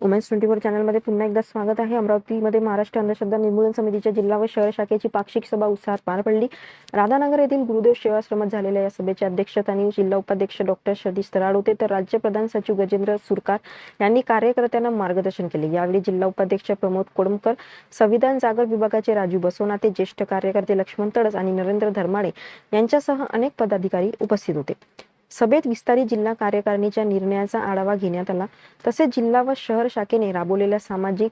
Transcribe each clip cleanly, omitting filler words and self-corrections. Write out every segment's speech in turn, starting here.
Women's 24 चॅनलमध्ये पुन्हा एकदा स्वागत आहे. अमरावतीमध्ये महाराष्ट्र अंधश्रद्धा निर्मूलन समितीच्या जिल्हा व शहर शाखेची पाक्षिक सभा उत्साहात पार पडली. राधानगर येथील गुरुदेव सेवाश्रमात झालेल्या या सभेच्या अध्यक्षस्थानी जिल्हा उपाध्यक्ष डॉक्टर सतीश तराड होते, तर राज्य प्रधान सचिव गजेंद्र सुरकार यांनी कार्यकर्त्यांना मार्गदर्शन केले. यावेळी जिल्हा उपाध्यक्ष प्रमोद कोडमकर, संविधान जागर विभागाचे राजू बसवनाते, ज्येष्ठ कार्यकर्ते लक्ष्मण तडस आणि नरेंद्र धर्माडे यांच्यासह अनेक पदाधिकारी उपस्थित होते. सभेत विस्तारित जिल्हा कार्यकारिणीच्या निर्णयाचा आढावा घेण्यात आला. तसेच जिल्हा व शहर शाखेने राबवलेल्या सामाजिक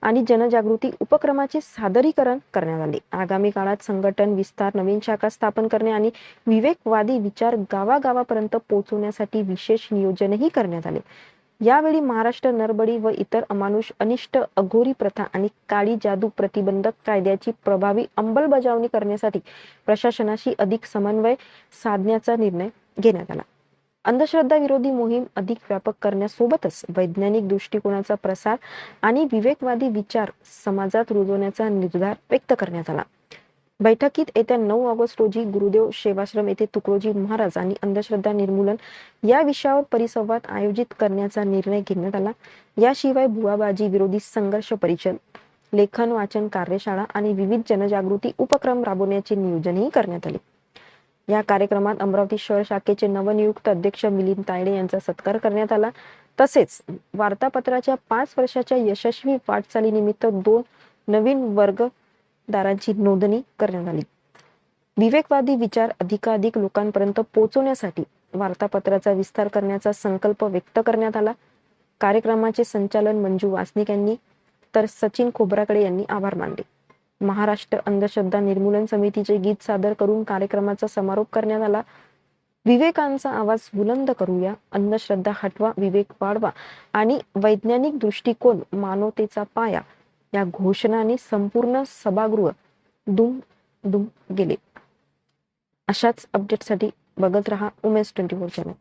आणि जनजागृती उपक्रमाचे सादरीकरण करण्यात आले. आगामी काळात संघटन विस्तार, नवीन शाखा स्थापन करणे आणि विवेकवादी विचार गावागावापर्यंत पोहोचवण्यासाठी विशेष नियोजनही करण्यात आले. यावेळी महाराष्ट्र नरबळी व इतर अमानुष, अनिष्ट, अघोरी प्रथा आणि काळी जादू प्रतिबंधक कायद्याची प्रभावी अंमलबजावणी करण्यासाठी प्रशासनाशी अधिक समन्वय साधण्याचा निर्णय घेण्यात आला. अंधश्रद्धा विरोधी मोहीम अधिक व्यापक करण्यासोबतच वैज्ञानिक दृष्टिकोनाचा प्रसार आणि विवेकवादी विचार समाजात रुजवण्याचा निर्धार व्यक्त करण्यात आला. बैठकीत येत्या 9 ऑगस्ट रोजी गुरुदेव सेवाश्रम येथे तुकडोजी महाराज आणि अंधश्रद्धा निर्मूलन या विषयावर परिसंवाद आयोजित करण्याचा निर्णय घेण्यात आला. याशिवाय भुवाबाजी विरोधी संघर्ष परिषद, लेखन वाचन कार्यशाळा आणि विविध जनजागृती उपक्रम राबवण्याचे नियोजनही करण्यात आले. या कार्यक्रमात अमरावती शहर शाखेचे नवनियुक्त अध्यक्ष मिलिंद तायडे यांचा सत्कार करण्यात आला. तसेच वार्तापत्राच्या 5 वर्षाच्या यशस्वी वाटचालीनिमित्त 2 नवीन वर्गदारांची नोंदणी करण्यात आली. विवेकवादी विचार अधिकाधिक लोकांपर्यंत पोहोचवण्यासाठी वार्तापत्राचा विस्तार करण्याचा संकल्प व्यक्त करण्यात आला. कार्यक्रमाचे संचालन मंजू वासनिक यांनी तर सचिन खोब्रागडे यांनी आभार मानले. महाराष्ट्र अंधश्रद्धा निर्मूलन समितीचे गीत सादर करून कार्यक्रमाचा समारोप करण्यात आला. विवेकांचा आवाज बुलंद करूया, अंधश्रद्धा हटवा, विवेक वाढवा आणि वैज्ञानिक दृष्टिकोन मानवतेचा पाया या घोषणाने संपूर्ण सभागृह दुम गेले. अशाच अपडेटसाठी बघत रहा उमेश 24 चॅनल.